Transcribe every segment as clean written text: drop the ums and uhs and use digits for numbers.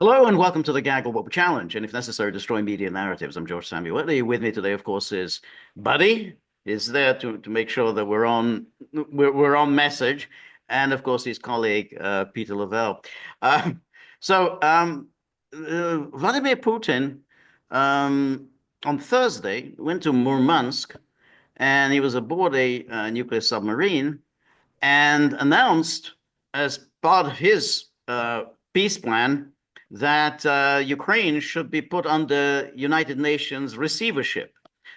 Hello and welcome to the Gaggle Wobble Challenge, and if necessary, destroy media narratives. I'm George Szamuely. With me today, of course, is Buddy. Is there to make sure that we're on message, and of course, his colleague Peter Lavelle. Uh, Vladimir Putin on Thursday went to Murmansk, and he was aboard a nuclear submarine, and announced as part of his peace plan that Ukraine should be put under United Nations receivership.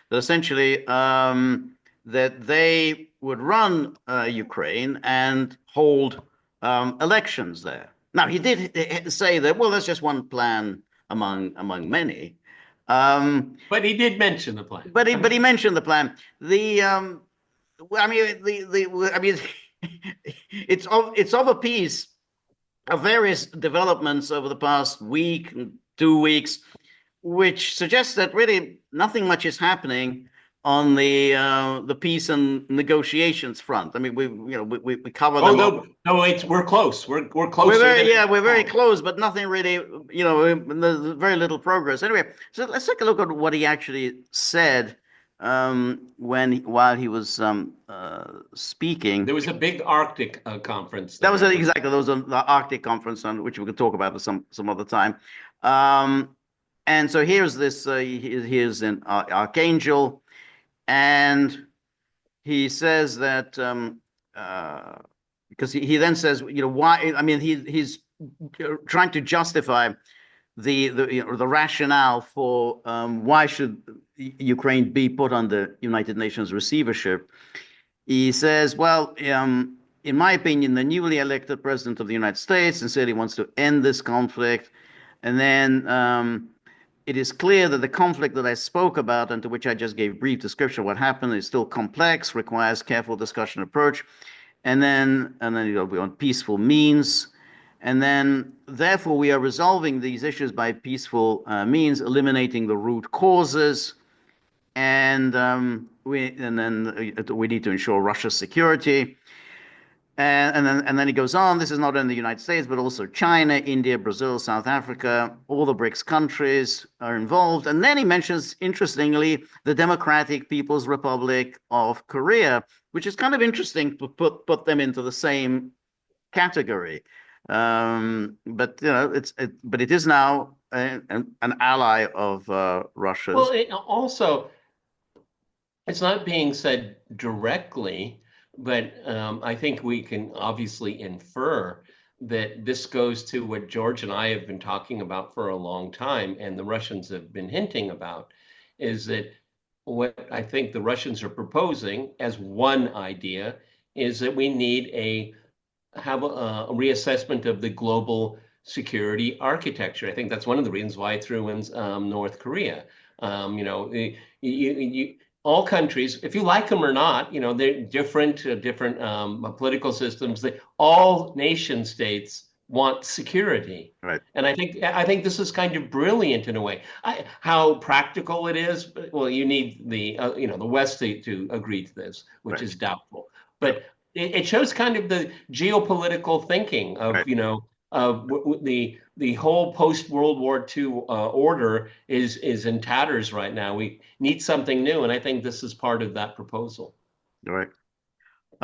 That essentially, that they would run Ukraine and hold elections there. Now, he did say that, well, that's just one plan among many. But he did mention the plan. But he mentioned the plan. I mean, it's of a piece of various developments over the past week, 2 weeks, which suggests that really nothing much is happening on the peace and negotiations front. I mean, we cover them. Oh no, we're close. We're closer. We're very close, but nothing really. There's very little progress. Anyway, so let's take a look at what he actually said while he was speaking. There was a big Arctic conference. There was the Arctic conference, on which we could talk about some other time. And so here's this. Here's an Archangel, and he says that because he then says, why? I mean, he's trying to justify the rationale for why should Ukraine be put under United Nations receivership. He says, well, in my opinion, the newly elected president of the United States sincerely wants to end this conflict. And then it is clear that the conflict that I spoke about and to which I just gave brief description of what happened is still complex, requires careful discussion approach. And then we want peaceful means. And then, therefore, we are resolving these issues by peaceful means, eliminating the root causes. And we need to ensure Russia's security. And then he goes on. This is not only the United States, but also China, India, Brazil, South Africa. All the BRICS countries are involved. And then he mentions, interestingly, the Democratic People's Republic of Korea, which is kind of interesting to put them into the same category. But it is now an ally of Russia's. Well, it's not being said directly, but I think we can obviously infer that this goes to what George and I have been talking about for a long time, and the Russians have been hinting about, is that what I think the Russians are proposing as one idea is that we need have a reassessment of the global security architecture. I think that's one of the reasons why I threw in North Korea. All countries, if you like them or not, they're different political systems. All nation states want security, right? And I think this is kind of brilliant in a way. How practical it is, well, you need the West to agree to this, which Right. is doubtful. But it shows kind of the geopolitical thinking of Right. of the whole post-World War II order is in tatters right now. We need something new, and I think this is part of that proposal. Right.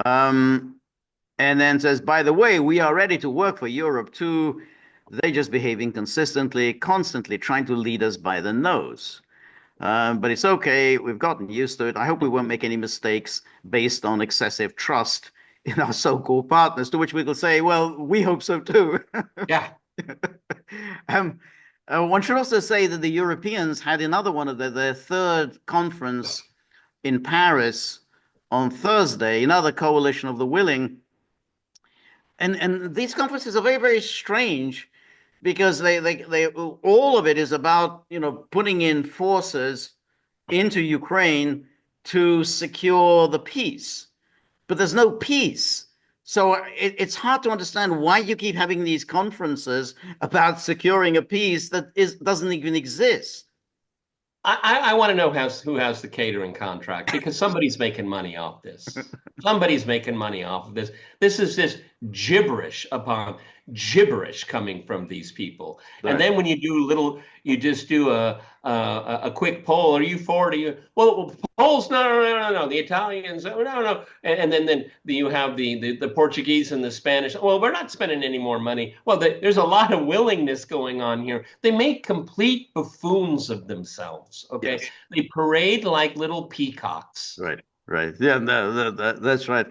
And then says, by the way, we are ready to work for Europe too. They just behave inconsistently, constantly trying to lead us by the nose. But it's okay. We've gotten used to it. I hope we won't make any mistakes based on excessive trust in our so-called partners, to which we will say, well, we hope so too. Yeah. One should also say that the Europeans had another one of their third conference in Paris on Thursday, another coalition of the willing. And these conferences are very, very strange because they all of it is about, putting in forces into Ukraine to secure the peace. But there's no peace. So it's hard to understand why you keep having these conferences about securing a peace that doesn't even exist. I want to know who has the catering contract, because somebody's making money off this. Somebody's making money off of this. This is just gibberish upon gibberish coming from these people. Right. And then when you just do a quick poll. Are you for it? Are you, well, polls? No. The Italians, no. And then you have the Portuguese and the Spanish. Well, we're not spending any more money. Well, there's a lot of willingness going on here. They make complete buffoons of themselves. Okay, Yes. they parade like little peacocks. Right. Yeah, no, that's right.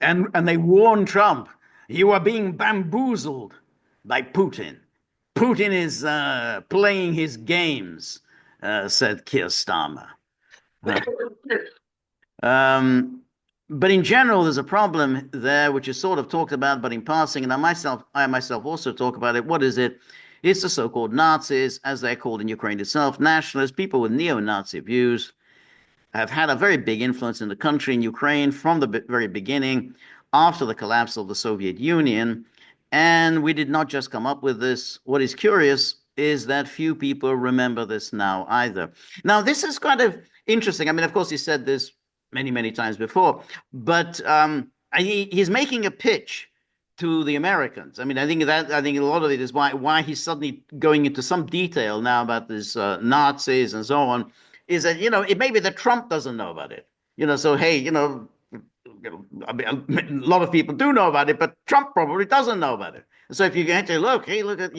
And they warn Trump, you are being bamboozled by Putin. Putin is playing his games, said Keir Starmer. But in general, there's a problem there, which is sort of talked about, but in passing, and I myself also talk about it. What is it? It's the so-called Nazis, as they're called in Ukraine itself, nationalists, people with neo-Nazi views, have had a very big influence in the country, in Ukraine, from the very beginning, after the collapse of the Soviet Union. And we did not just come up with this. What is curious is that few people remember this now either. Now, this is kind of interesting. I mean, of course, he said this many, many times before, but he's making a pitch to the Americans. I mean, I think a lot of it is why he's suddenly going into some detail now about this Nazis and so on, is that, it may be that Trump doesn't know about it. So, hey, I mean, a lot of people do know about it, but Trump probably doesn't know about it. So if you get to look at,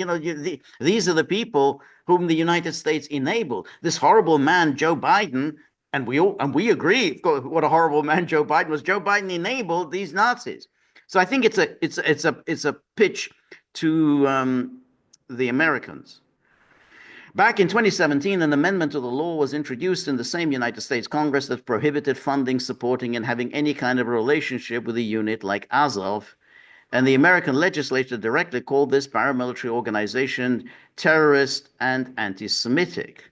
these are the people whom the United States enabled. This horrible man, Joe Biden, and we agree, of course, what a horrible man Joe Biden was. Joe Biden enabled these Nazis. So I think it's a pitch to the Americans. Back in 2017, an amendment to the law was introduced in the same United States Congress that prohibited funding, supporting, and having any kind of relationship with a unit like Azov. And the American legislature directly called this paramilitary organization terrorist and anti-Semitic.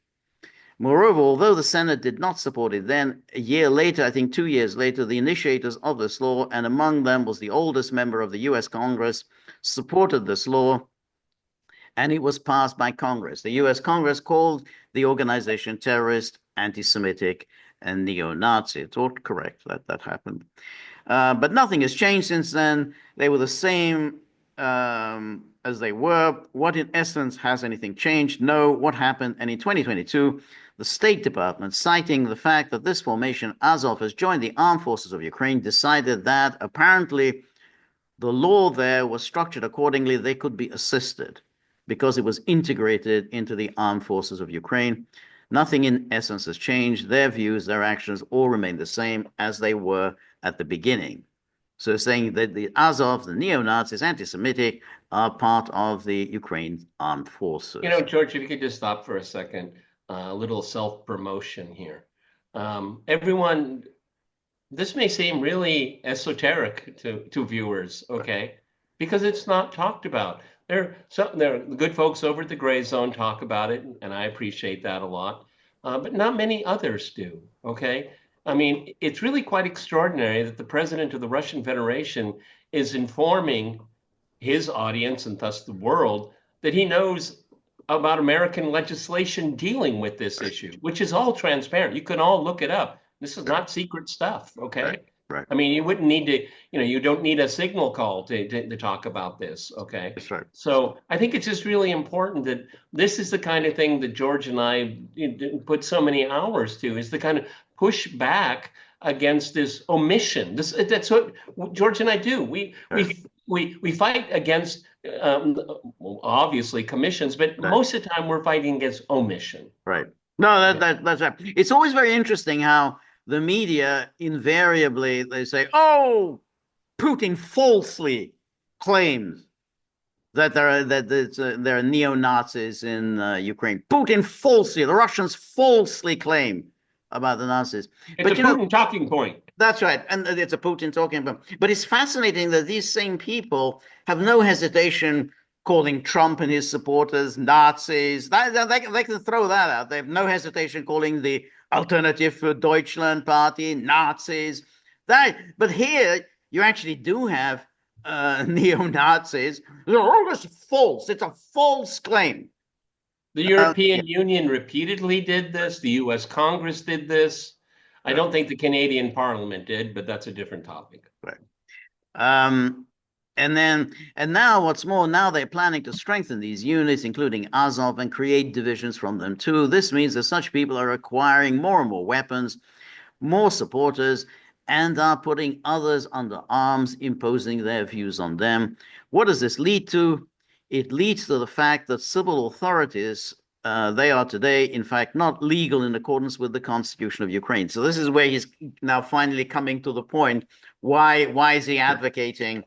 Moreover, although the Senate did not support it then, a year later, I think 2 years later, the initiators of this law, and among them was the oldest member of the US Congress, supported this law, and it was passed by Congress. The US Congress called the organization terrorist, anti-Semitic, and neo-Nazi. It's all correct that happened. But nothing has changed since then. They were the same as they were. What in essence has anything changed? No. What happened? And in 2022, the State Department, citing the fact that this formation, Azov, has joined the armed forces of Ukraine, decided that apparently the law there was structured accordingly. They could be assisted because it was integrated into the armed forces of Ukraine. Nothing in essence has changed. Their views, their actions all remain the same as they were at the beginning. So saying that the Azov, the neo-Nazis, anti-Semitic, are part of the Ukraine armed forces. George, if you could just stop for a second, a little self-promotion here. Everyone, this may seem really esoteric to viewers, okay? Because it's not talked about. The good folks over at the Gray Zone talk about it, and I appreciate that a lot. But not many others do, okay? I mean, it's really quite extraordinary that the president of the Russian Federation is informing his audience, and thus the world, that he knows about American legislation dealing with this issue, which is all transparent. You can all look it up. This is not secret stuff, okay? Right. I mean, you wouldn't need to, you don't need a signal call to talk about this, okay? That's right. So I think it's just really important that this is the kind of thing that George and I put so many hours to, is the kind of push back against this omission. That's what George and I do. We fight against, obviously, commissions, but most of the time we're fighting against omission. Right. No, that's right. It's always very interesting how the media invariably, they say, oh, Putin falsely claims that there are neo-Nazis in Ukraine. Putin falsely, the Russians falsely claim about the Nazis. It's a Putin talking point. That's right. And it's a Putin talking point. But it's fascinating that these same people have no hesitation calling Trump and his supporters Nazis. They can throw that out. They have no hesitation calling the Alternative for Deutschland party Nazis. But here you actually do have neo-Nazis. All this false. It's a false claim. The European Union repeatedly did this. The U.S. Congress did this. I don't think the Canadian Parliament did, but that's a different topic. Right. And now what's more, now they're planning to strengthen these units, including Azov, and create divisions from them too. This means that such people are acquiring more and more weapons, more supporters, and are putting others under arms, imposing their views on them. What does this lead to? It leads to the fact that civil authorities, they are today, in fact, not legal in accordance with the Constitution of Ukraine. So this is where he's now finally coming to the point. Why is he advocating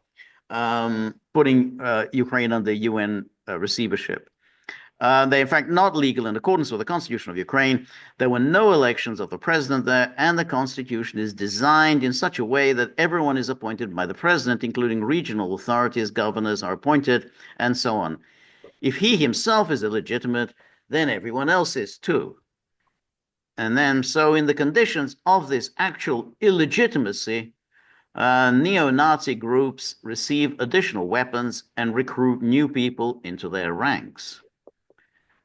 putting Ukraine under UN receivership? They're in fact not legal in accordance with the Constitution of Ukraine. There were no elections of the president there, and the Constitution is designed in such a way that everyone is appointed by the president, including regional authorities, governors are appointed, and so on. If he himself is illegitimate, then everyone else is too. And then, so in the conditions of this actual illegitimacy, neo-Nazi groups receive additional weapons and recruit new people into their ranks.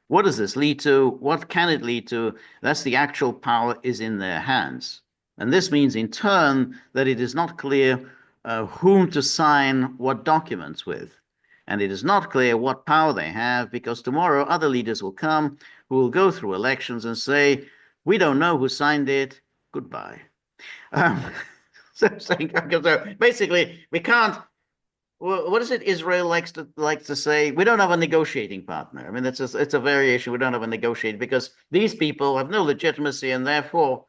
What does this lead to? What can it lead to? That's the actual power is in their hands. And this means in turn that it is not clear whom to sign what documents with. And it is not clear what power they have, because tomorrow other leaders will come who will go through elections and say, we don't know who signed it, goodbye. So basically, we can't. What is it Israel likes to say? We don't have a negotiating partner. I mean, it's a variation. We don't have a negotiating because these people have no legitimacy, and therefore,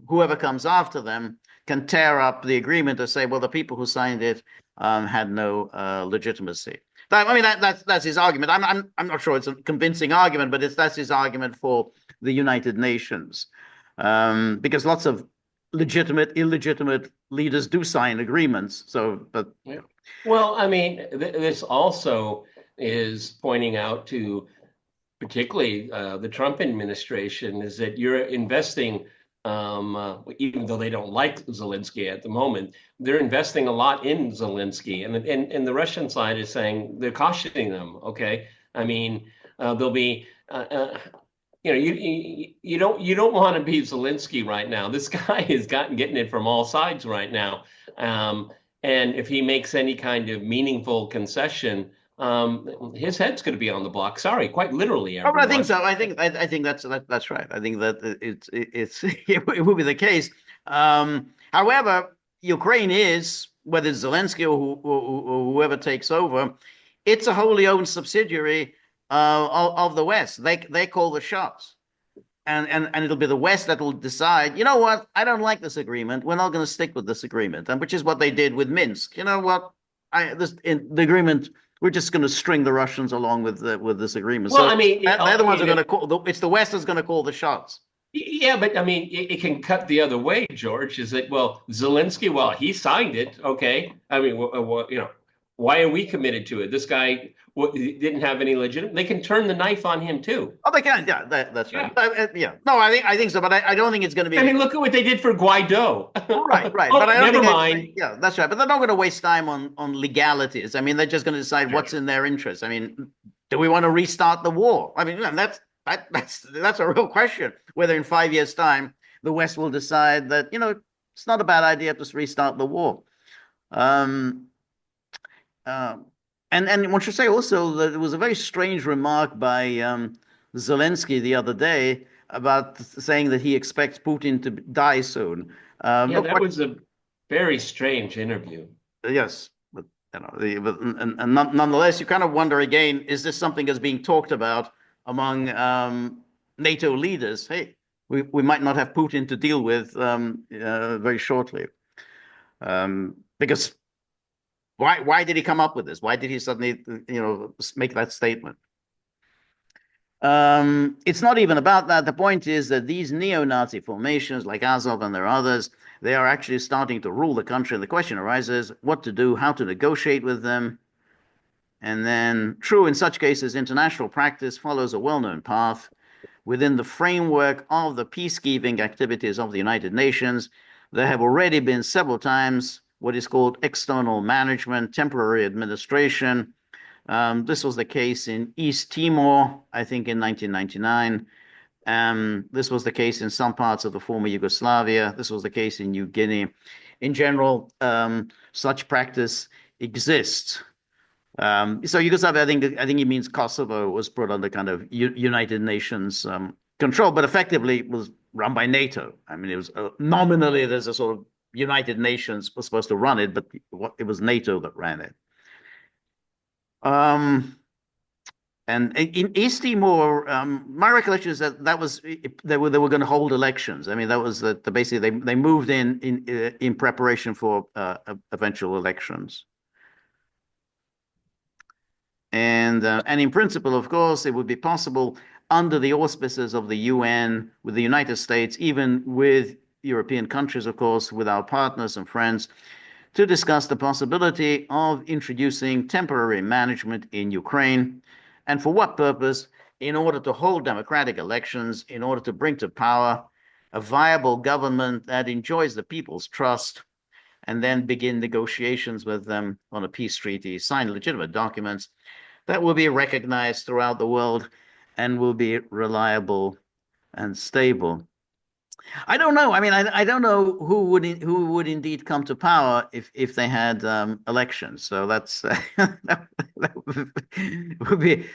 whoever comes after them can tear up the agreement and say, well, the people who signed it had no legitimacy. I mean, that's his argument. I'm not sure it's a convincing argument, but that's his argument for the United Nations, because lots of legitimate, illegitimate leaders do sign agreements. So, but. Yeah. Well, I mean, this also is pointing out to particularly the Trump administration is that you're investing, even though they don't like Zelensky at the moment, they're investing a lot in Zelensky. And the Russian side is saying they're cautioning them. OK, I mean, there'll be you don't want to be Zelensky right now. This guy is getting it from all sides right now. And if he makes any kind of meaningful concession, his head's going to be on the block. Sorry, quite literally. Oh, I think so. I think that's right. I think that it will be the case. However, Ukraine is, whether it's Zelensky or whoever takes over, it's a wholly owned subsidiary of the West. They call the shots. And it'll be the West that will decide, you know what, I don't like this agreement. We're not going to stick with this agreement. And which is what they did with Minsk. You know what, the agreement, we're just going to string the Russians along with this agreement. Well, so I mean, they're the ones who are going to call, it's the West that's going to call the shots. Yeah, but I mean, it can cut the other way, George. Is that, well, Zelensky, well, he signed it. OK, I mean, why are we committed to it? This guy didn't have any legitimate. They can turn the knife on him too. Oh, they can. Yeah, that's right. Yeah. No, I think so, but I don't think it's going to be. I mean, look at what they did for Guaido. Right. Oh, but I don't never think mind. Yeah, that's right. But they're not going to waste time on legalities. I mean, they're just going to decide what's in their interest. I mean, do we want to restart the war? I mean, that's a real question. Whether in 5 years' time the West will decide that it's not a bad idea to restart the war. And one should say also that it was a very strange remark by Zelensky the other day about saying that he expects Putin to die soon. That was a very strange interview. Yes, but nonetheless, you kind of wonder again: is this something that's being talked about among NATO leaders? Hey, we might not have Putin to deal with very shortly, because. Why did he come up with this? Why did he suddenly, make that statement? It's not even about that. The point is that these neo-Nazi formations, like Azov and there are others, they are actually starting to rule the country. And the question arises, what to do, how to negotiate with them. And then, true, in such cases, international practice follows a well-known path. Within the framework of the peacekeeping activities of the United Nations, there have already been several times what is called external management, temporary administration. This was the case in East Timor, I think in 1999. This was the case in some parts of the former Yugoslavia. This was the case in New Guinea. In general, such practice exists. So Yugoslavia, I think he means Kosovo, was put under kind of United Nations control, but effectively it was run by NATO. I mean, it was nominally there's a sort of United Nations was supposed to run it, but it was NATO that ran it. And in East Timor, my recollection is that was they were going to hold elections. I mean, that was basically they moved in preparation for eventual elections. And in principle, of course, it would be possible under the auspices of the UN, with the United States, even with European countries, of course, with our partners and friends, to discuss the possibility of introducing temporary management in Ukraine. And for what purpose? In order to hold democratic elections, in order to bring to power a viable government that enjoys the people's trust, and then begin negotiations with them on a peace treaty, sign legitimate documents that will be recognized throughout the world and will be reliable and stable. I don't know. I mean, I don't know who would indeed come to power if they had elections. So that's that would be,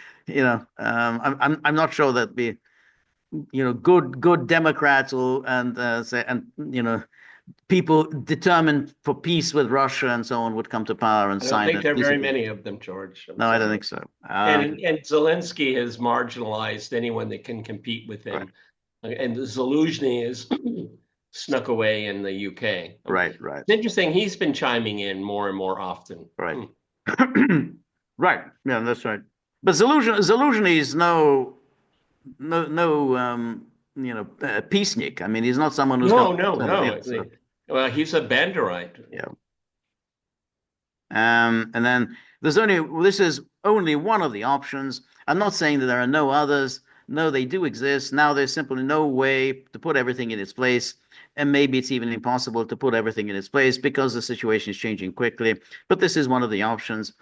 I'm not sure that'd be, good Democrats and people determined for peace with Russia and so on would come to power and sign. I don't think there are very many of them, George. No, I don't think so. And Zelensky has marginalized anyone that can compete with him. Right. And Zaluzhny is snuck away in the UK. Right. It's interesting. He's been chiming in more and more often. Right. Right. Yeah, that's right. But Zaluzhny is no peacenik. I mean, he's not someone who's no. Well, he's a Banderite. Yeah. And then this is only one of the options. I'm not saying that there are no others. No, they do exist. Now there's simply no way to put everything in its place. And maybe it's even impossible to put everything in its place because the situation is changing quickly. But this is one of the options.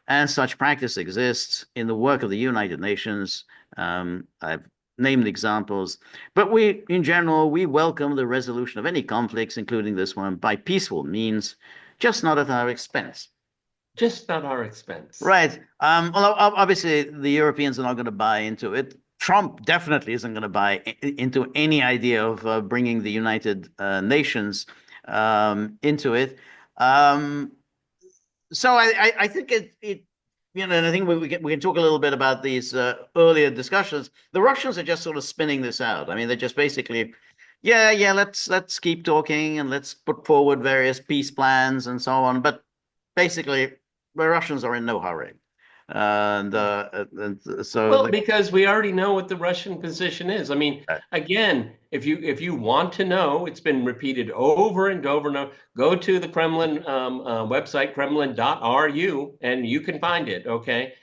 And such practice exists in the work of the United Nations. I've named examples. But in general, we welcome the resolution of any conflicts, including this one, by peaceful means, just not at our expense. Just not our expense. Right. Well, obviously, the Europeans are not going to buy into it. Trump definitely isn't going to buy into any idea of bringing the United Nations into it. So I think and I think we can talk a little bit about these earlier discussions. The Russians are just sort of spinning this out. I mean, they're just basically, let's keep talking and let's put forward various peace plans and so on. But basically, the Russians are in no hurry. And so because we already know what the Russian position is. I mean, again, if you want to know, it's been repeated over and over and over. Go to the Kremlin website, kremlin.ru, and you can find it. Okay,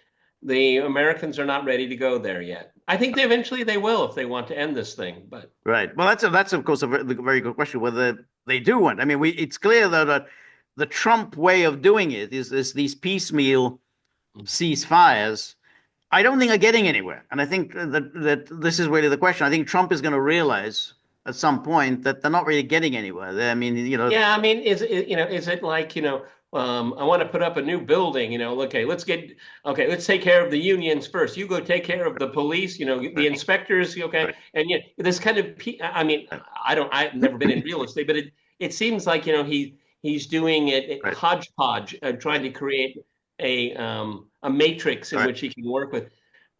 the Americans are not ready to go there yet. I think eventually they will if they want to end this thing. But right, well, that's of course a very good question whether they do want. I mean, it's clear though that the Trump way of doing it is these piecemeal ceasefires. I don't think are getting anywhere, and I think that this is really the question. I think Trump is going to realize at some point that they're not really getting anywhere. I mean, Yeah, I mean, is it like I want to put up a new building. Okay, let's take care of the unions first. You go take care of the police. The inspectors. Okay, and this kind of. I mean, I've never been in real estate, but it seems like he's doing it hodgepodge, trying to create a matrix in which he can work with.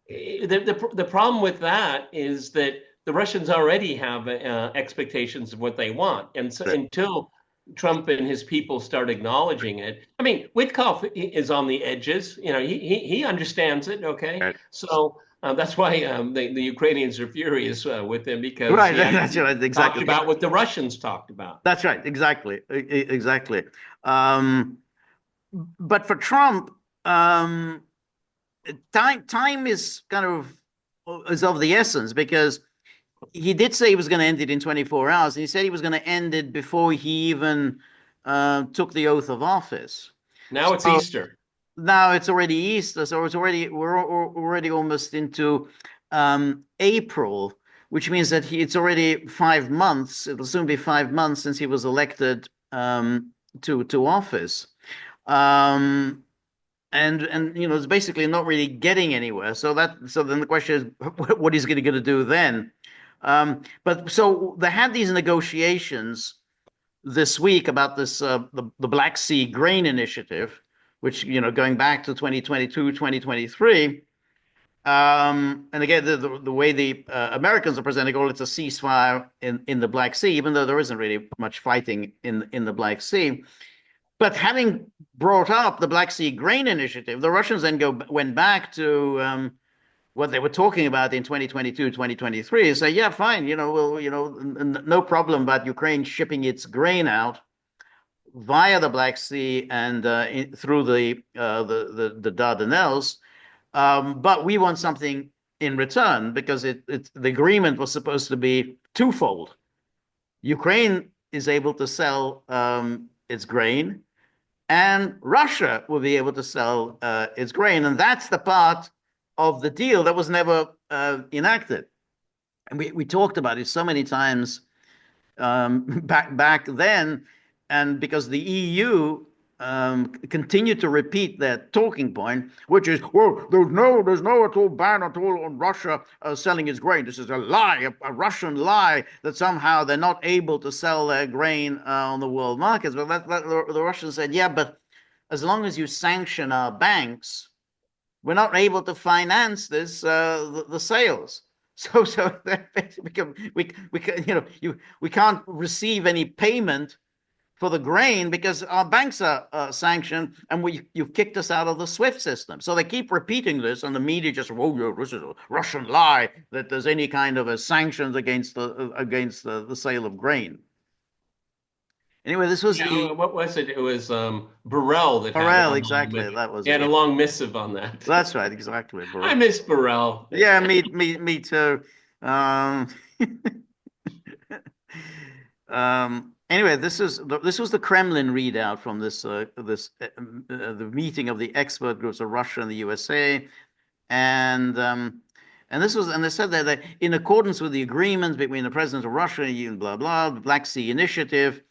The problem with that is that the Russians already have expectations of what they want, and so until Trump and his people start acknowledging it, I mean, Witkoff is on the edges. He understands it. Okay, so that's why the Ukrainians are furious with him because that's right, exactly. Talked about what the Russians talked about. That's right, exactly. But for Trump, time is of the essence because he did say he was going to end it in 24 hours. And he said he was going to end it before he even took the oath of office. Now it's Easter. Now it's already Easter, so we're already almost into April, which means that it's already 5 months. It'll soon be 5 months since he was elected to office. Um, and it's basically not really getting anywhere. So then the question is, what is he going to do then? But so they had these negotiations this week about this the Black Sea Grain Initiative, which going back to 2022, 2023. And again, the way the Americans are presenting, oh, it's a ceasefire in the Black Sea, even though there isn't really much fighting in the Black Sea. But having brought up the Black Sea Grain Initiative, the Russians then went back to what they were talking about in 2022, 2023, and say, yeah, fine, no problem about Ukraine shipping its grain out via the Black Sea and through the Dardanelles, but we want something in return because the agreement was supposed to be twofold. Ukraine is able to sell its grain, and Russia will be able to sell its grain. And that's the part of the deal that was never enacted. And we talked about it so many times back then, and because the EU continued to repeat their talking point, which is, well, there's no at all ban at all on Russia selling its grain. This is a lie, a Russian lie that somehow they're not able to sell their grain on the world markets. But the Russians said, yeah, but as long as you sanction our banks, we're not able to finance this the sales. So we can't receive any payment for the grain because our banks are sanctioned and you've kicked us out of the SWIFT system. So they keep repeating this, and the media just, oh, this is a Russian lie that there's any kind of a sanctions against the sale of grain. Anyway, this was what was it? It was Burrell that Burrell, exactly. That was had a long missive on that. That's right, exactly. Burrell. I miss Burrell. Yeah, me too. Anyway, this was the Kremlin readout from the meeting of the expert groups of Russia and the USA, and they said that in accordance with the agreements between the president of Russia and blah blah, the Black Sea Initiative,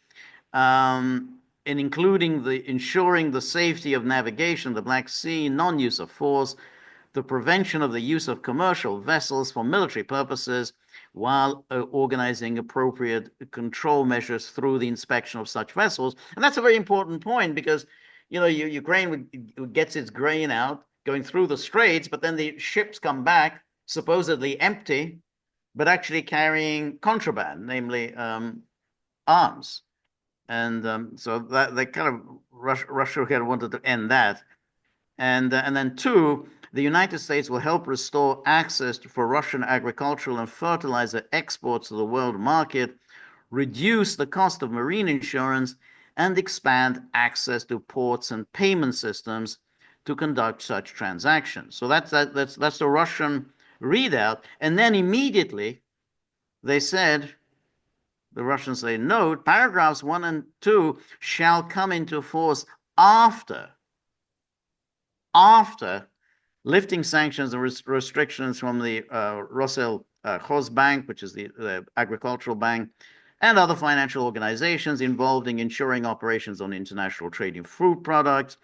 and including ensuring the safety of navigation, the Black Sea, non-use of force, the prevention of the use of commercial vessels for military purposes, while organizing appropriate control measures through the inspection of such vessels. And that's a very important point because, Ukraine gets its grain out going through the straits, but then the ships come back supposedly empty, but actually carrying contraband, namely arms. And so that they kind of Russia kind of wanted to end that. And then two, the United States will help restore access for Russian agricultural and fertilizer exports to the world market, reduce the cost of marine insurance, and expand access to ports and payment systems to conduct such transactions. So that's the Russian readout. And then immediately they said, the Russians say, note, paragraphs 1 and 2 shall come into force after lifting sanctions and restrictions from the Roselkhozbank, which is the agricultural bank, and other financial organizations involved in ensuring operations on international trade in food products,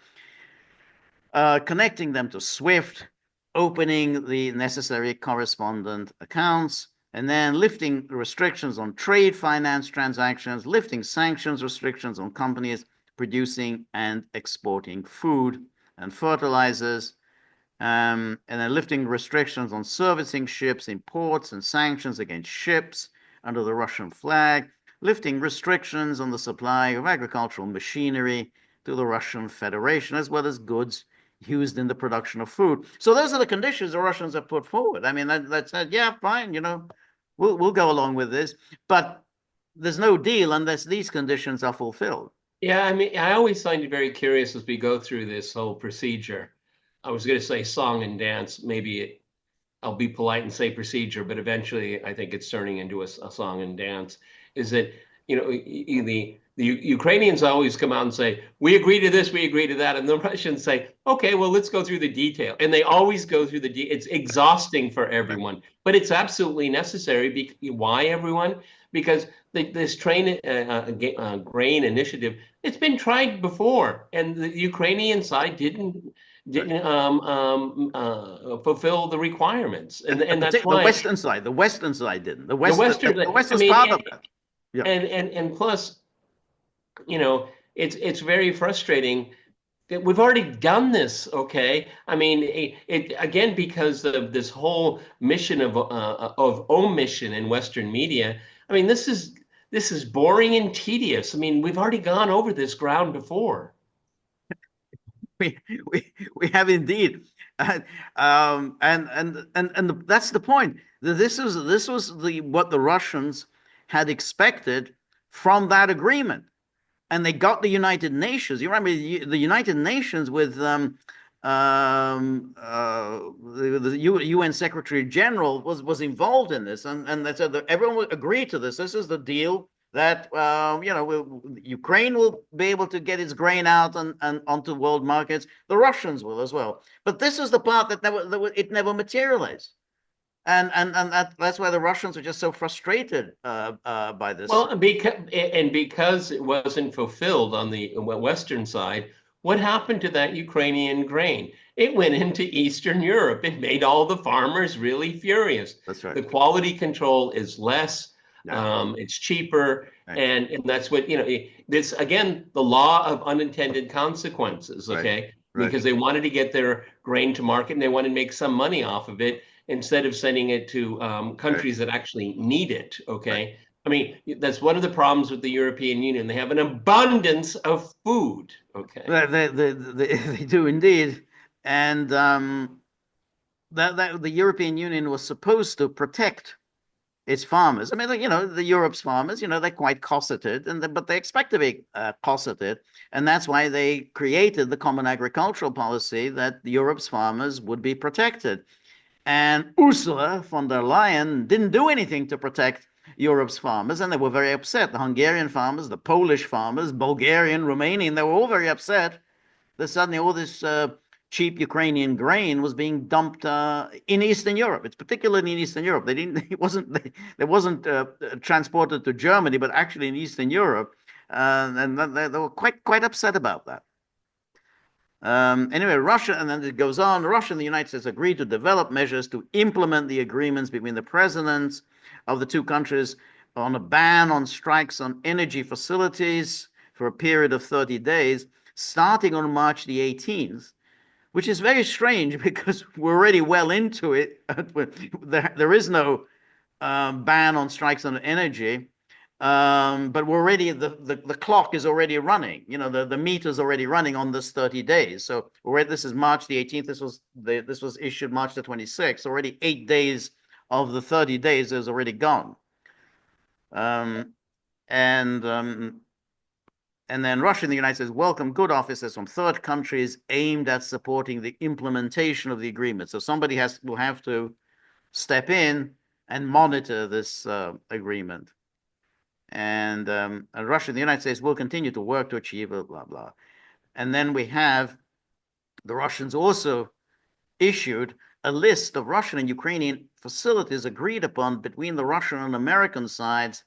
connecting them to SWIFT, opening the necessary correspondent accounts, and then lifting restrictions on trade finance transactions, lifting sanctions restrictions on companies producing and exporting food and fertilizers, and then lifting restrictions on servicing ships in ports and sanctions against ships under the Russian flag, lifting restrictions on the supply of agricultural machinery to the Russian Federation, as well as goods used in the production of food. So those are the conditions the Russians have put forward. I mean, that said, yeah, fine, we'll go along with this, but there's no deal unless these conditions are fulfilled. Yeah, I mean, I always find it very curious as we go through this whole procedure. I was going to say song and dance. Maybe I'll be polite and say procedure, but eventually I think it's turning into a song and dance. Is that, the Ukrainians always come out and say, we agree to this, we agree to that. And the Russians say, okay, well, let's go through the detail. And they always go through it's exhausting for everyone, but it's absolutely necessary. Why, everyone? because this grain initiative, it's been tried before, and the Ukrainian side didn't fulfill the requirements, and that's The why Western side didn't. the Western, The West I was mean, part of that. Yeah. and plus, you know, it's very frustrating that we've already done this. Okay, I mean, it again because of this whole mission of omission in Western media. I mean, this is boring and tedious. I mean, we've already gone over this ground before. We we have indeed, that's the point. This was the what the Russians had expected from that agreement, and they got the United Nations. You remember the United Nations with the UN Secretary General was involved in this, and they said that everyone agreed to this. This is the deal that Ukraine will be able to get its grain out and onto world markets. The Russians will as well. But this is the part that it never materialized. And that's why the Russians are just so frustrated by this. Well, because it wasn't fulfilled on the Western side, what happened to that Ukrainian grain? It went into Eastern Europe. It made all the farmers really furious. That's right. The quality control is less. Yeah. It's cheaper, Right. and that's what this again, the law of unintended consequences. Okay, Right. because they wanted to get their grain to market and they wanted to make some money off of it instead of sending it to countries that actually need it. Okay. Right. I mean, that's one of the problems with the European Union. They have an abundance of food. Okay. They do indeed. And that the European Union was supposed to protect its farmers. I mean, the Europe's farmers, they're quite cosseted, but they expect to be cosseted. And that's why they created the common agricultural policy that Europe's farmers would be protected. And Ursula von der Leyen didn't do anything to protect Europe's farmers, and they were very upset. The Hungarian farmers, the Polish farmers, Bulgarian, Romanian, they were all very upset that suddenly all this cheap Ukrainian grain was being dumped in Eastern Europe. It's particularly in Eastern Europe. It wasn't transported to Germany, but actually in Eastern Europe, and they were quite upset about that. Anyway, Russia, and then it goes on, Russia and the United States agreed to develop measures to implement the agreements between the presidents of the two countries on a ban on strikes on energy facilities for a period of 30 days, starting on March the 18th, which is very strange because we're already well into it. There is no ban on strikes on energy. But we're already the clock is already running. The meter's already running on this 30 days. So this is March the 18th. This was issued March the 26th. Already 8 days of the 30 days is already gone. And then Russia and the United States welcome good officers from third countries aimed at supporting the implementation of the agreement. So somebody will have to step in and monitor this agreement. And Russia and the United States will continue to work to achieve it, blah, blah. And then we have the Russians also issued a list of Russian and Ukrainian facilities agreed upon between the Russian and American sides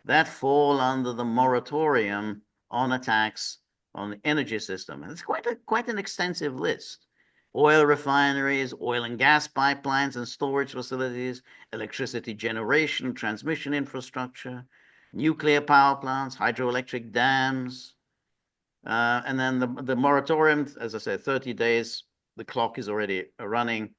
that fall under the moratorium on attacks on the energy system. And it's quite an extensive list. Oil refineries, oil and gas pipelines and storage facilities, electricity generation, transmission infrastructure, nuclear power plants, hydroelectric dams, and then the moratorium, as I said, 30 days, the clock is already running.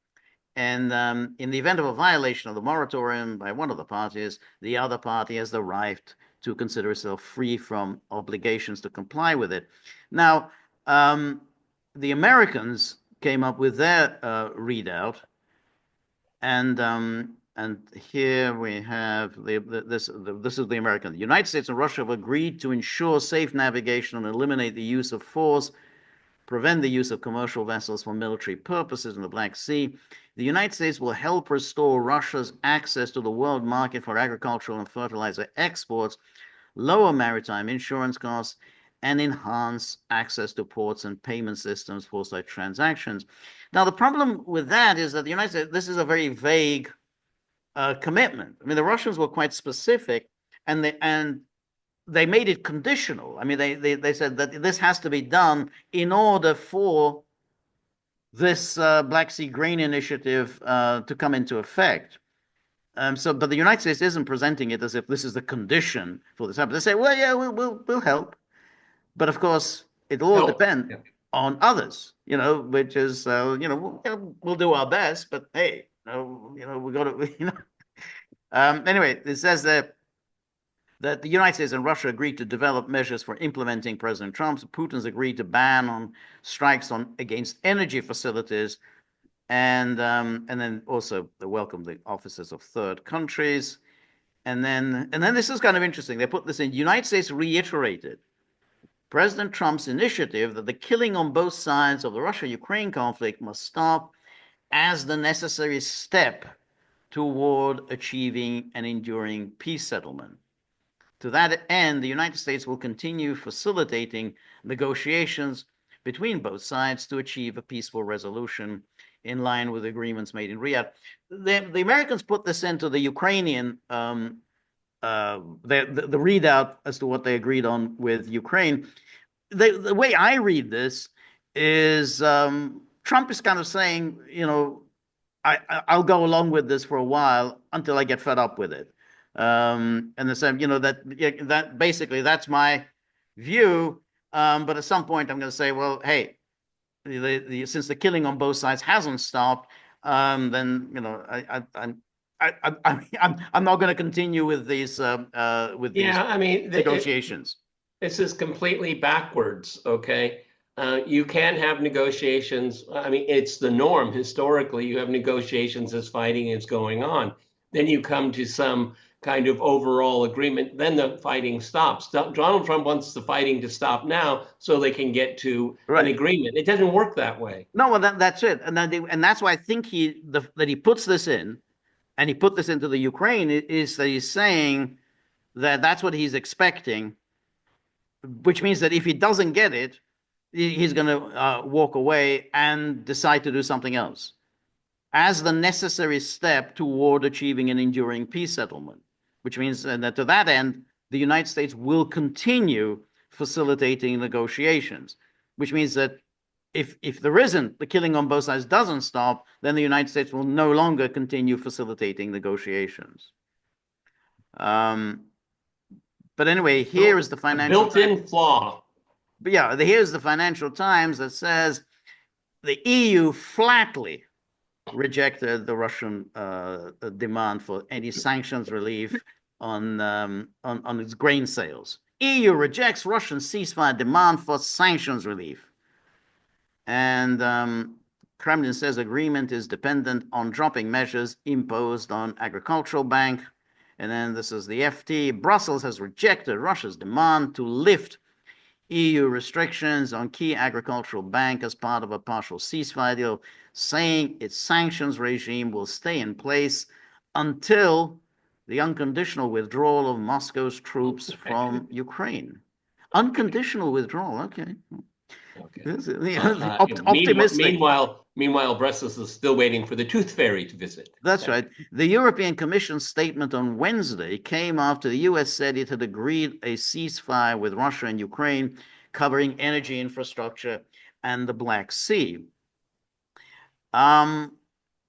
And in the event of a violation of the moratorium by one of the parties, the other party has the right to consider itself free from obligations to comply with it. Now, the Americans came up with their readout, and here we have this is the American. The United States and Russia have agreed to ensure safe navigation and eliminate the use of force, prevent the use of commercial vessels for military purposes in the Black Sea. The United States will help restore Russia's access to the world market for agricultural and fertilizer exports, lower maritime insurance costs, and enhance access to ports and payment systems for such transactions. Now, the problem with that is that the United States, this is a very vague commitment. I mean, the Russians were quite specific and they made it conditional. I mean, they said that this has to be done in order for this Black Sea Grain Initiative to come into effect. But the United States isn't presenting it as if this is the condition for this happen. They say, well, yeah, we'll help, but of course, it'll all depend on others, which is, we'll do our best, but hey, we got to, anyway, it says that the United States and Russia agreed to develop measures for implementing President Trump's. Putin's agreed to ban on strikes against energy facilities, and then also they welcome the officers of third countries, and then this is kind of interesting. They put this in. The United States reiterated President Trump's initiative that the killing on both sides of the Russia-Ukraine conflict must stop as the necessary step toward achieving an enduring peace settlement. To that end, the United States will continue facilitating negotiations between both sides to achieve a peaceful resolution in line with agreements made in Riyadh. The Americans put this into the Ukrainian, the readout as to what they agreed on with Ukraine. The way I read this is Trump is kind of saying, I'll go along with this for a while until I get fed up with it. And they said, that basically that's my view. But at some point, I'm going to say, well, hey, since the killing on both sides hasn't stopped, then I'm not going to continue with these negotiations. This is completely backwards. Okay, you can have negotiations. I mean, it's the norm historically. You have negotiations as fighting is going on. Then you come to some kind of overall agreement, then the fighting stops. Donald Trump wants the fighting to stop now so they can get to an agreement. It doesn't work that way. No, well, that's it. And that's why I think that he puts this in, and he put this into the Ukraine, is that he's saying that that's what he's expecting, which means that if he doesn't get it, he's going to walk away and decide to do something else as the necessary step toward achieving an enduring peace settlement, which means that to that end, the United States will continue facilitating negotiations, which means that if there isn't, the killing on both sides doesn't stop, then the United States will no longer continue facilitating negotiations. But anyway, here is the Financial built-in flaw. But yeah, here's the Financial Times that says the EU flatly rejected the Russian demand for any sanctions relief on its grain sales. EU rejects Russian ceasefire demand for sanctions relief. And Kremlin says agreement is dependent on dropping measures imposed on agricultural bank. And then this is the FT. Brussels has rejected Russia's demand to lift EU restrictions on key agricultural bank as part of a partial ceasefire deal, saying its sanctions regime will stay in place until the unconditional withdrawal of Moscow's troops from Ukraine. Unconditional withdrawal, okay. Optimistic. Meanwhile, Brussels is still waiting for the tooth fairy to visit. That's right. The European Commission statement on Wednesday came after the US said it had agreed a ceasefire with Russia and Ukraine covering energy infrastructure and the Black Sea.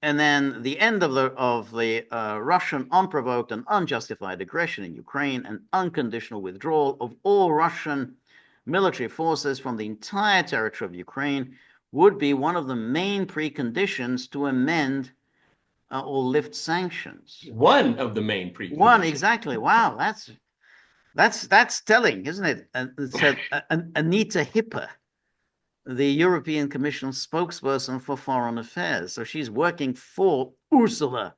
And then the end of the Russian unprovoked and unjustified aggression in Ukraine and unconditional withdrawal of all Russian military forces from the entire territory of Ukraine would be one of the main preconditions to amend or lift sanctions. One of the main preconditions. One, exactly. Wow, that's telling, isn't it? It's Anita Hipper, the European Commission spokesperson for foreign affairs. So she's working for Ursula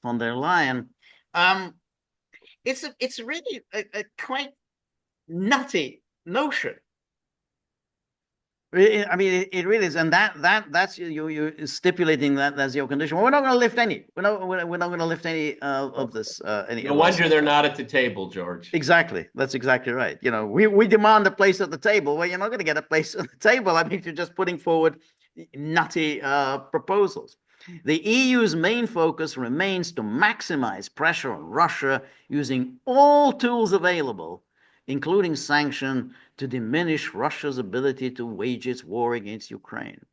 von der Leyen. It's really a quite nutty notion. I mean, it really is, and that's you stipulating that as your condition. Well, we're not going to lift any. We're not going to lift any of this. No wonder they're not at the table, George. Exactly, that's exactly right. We demand a place at the table. Well, you're not going to get a place at the table. I mean, you're just putting forward nutty proposals. The EU's main focus remains to maximize pressure on Russia using all tools available, including sanction, to diminish Russia's ability to wage its war against Ukraine.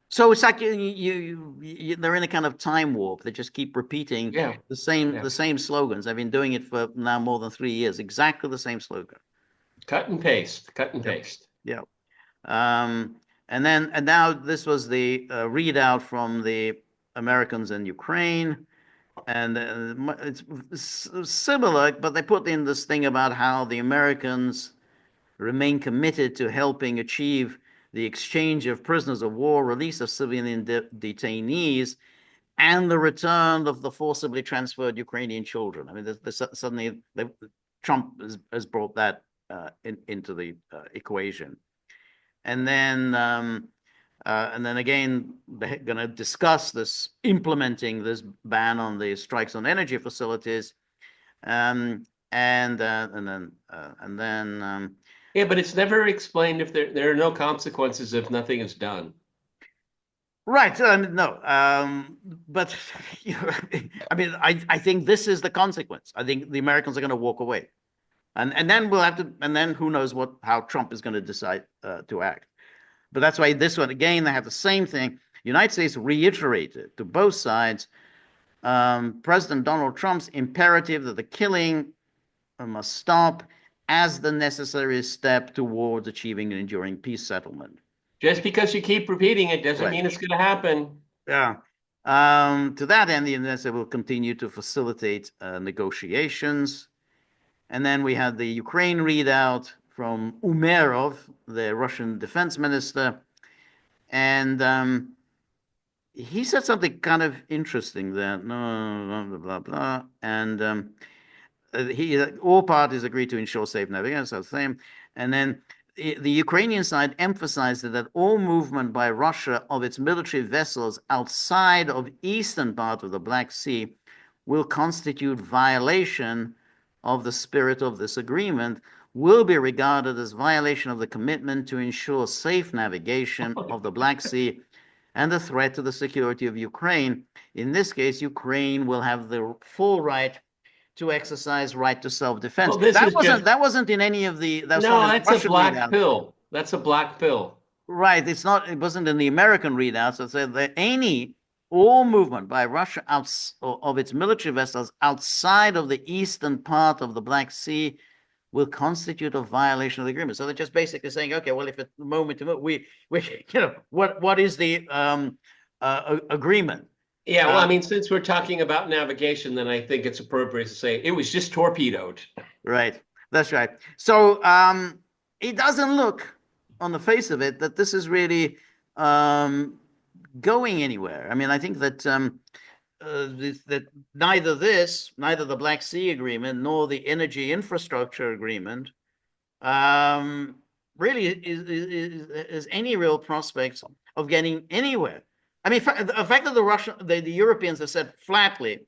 So it's like they're in a kind of time warp. They just keep repeating the same slogans. I've been doing it for now more than 3 years. Exactly the same slogan. Cut and paste. Cut and paste. Yeah. And now this was the readout from the Americans in Ukraine, and it's similar, but they put in this thing about how the Americans remain committed to helping achieve the exchange of prisoners of war, release of civilian detainees, and the return of the forcibly transferred Ukrainian children. I mean, suddenly Trump has brought that into the equation. And then again, they're going to discuss this, implementing this ban on the strikes on energy facilities, and then. Yeah, but it's never explained if there are no consequences if nothing is done. Right. No. But I mean, I think this is the consequence. I think the Americans are going to walk away, and then we'll have to, and then who knows how Trump is going to decide to act. But that's why this one again, they have the same thing. The United States reiterated to both sides President Donald Trump's imperative that the killing must stop as the necessary step towards achieving an enduring peace settlement. Just because you keep repeating it doesn't mean it's going to happen. Yeah. To that end, the United States will continue to facilitate negotiations. And then we had the Ukraine readout from Umerov, the Russian defense minister. And he said something kind of interesting there. No, blah, blah, blah. And all parties agreed to ensure safe navigation, so the same. And then the Ukrainian side emphasized that all movement by Russia of its military vessels outside of eastern part of the Black Sea will constitute violation of the spirit of this agreement, will be regarded as violation of the commitment to ensure safe navigation of the Black Sea and a threat to the security of Ukraine. In this case, Ukraine will have the full right to exercise right to self-defense. Well, that wasn't in any of the. That's a black pill. That's a black pill. Right. It's not. It wasn't in the American readouts. It said that all movement by Russia of its military vessels outside of the eastern part of the Black Sea will constitute a violation of the agreement. So they're just basically saying, okay, well, if at the moment to move, we what is the agreement? Yeah, well, I mean, since we're talking about navigation, then I think it's appropriate to say it was just torpedoed. Right. That's right. So it doesn't look on the face of it that this is really going anywhere. I mean, I think that that neither the Black Sea Agreement nor the Energy Infrastructure Agreement really is any real prospects of getting anywhere. I mean, the fact that the Europeans have said flatly,